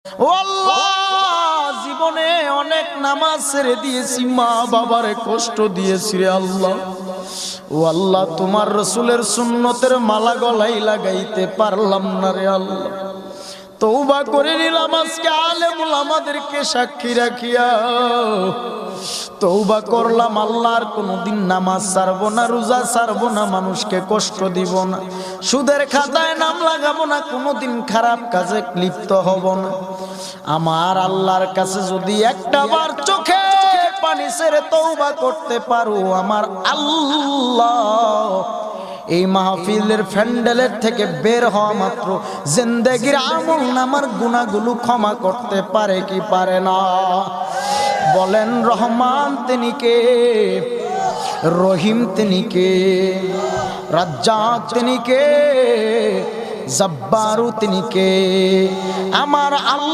ও আল্লাহ, জীবনে অনেক নামাজ ছেড়ে দিয়েছি, মা বাবারে কষ্ট দিয়েছি রে আল্লাহ। ও আল্লাহ, তোমার রসুলের সুন্নতের মালা গলায় লাগাইতে পারলাম না রে আল্লাহ। তওবা করে নিলাম আজকে আলেমুল আমাদেরকে সাক্ষী রাখিয়া। তওবা করলাম আল্লাহর কোনদিন নামাজ ছাড়বো না, রোজা ছাড়বো না, মানুষকে কষ্ট দিব না, সুদের খাতায় নাম লাগাবো না, কোনদিন খারাপ কাজে লিপ্ত হব না। আমার আল্লাহর কাছে যদি একটা বার চোখে পানি ছেড়ে তওবা করতে পারো, আমার আল্লাহ এই মাহফিলের প্যান্ডেলের থেকে বের হওয়া মাত্র জিন্দেগির আমল নামার গুনাহগুলো ক্ষমা করতে পারে কি পারে না? বলেন রহমান তিনি কে, রহিম তিনি কে, রাজ্জাক তিনি কে, জব্বারু তিনি কে? আমার আল্লাহ।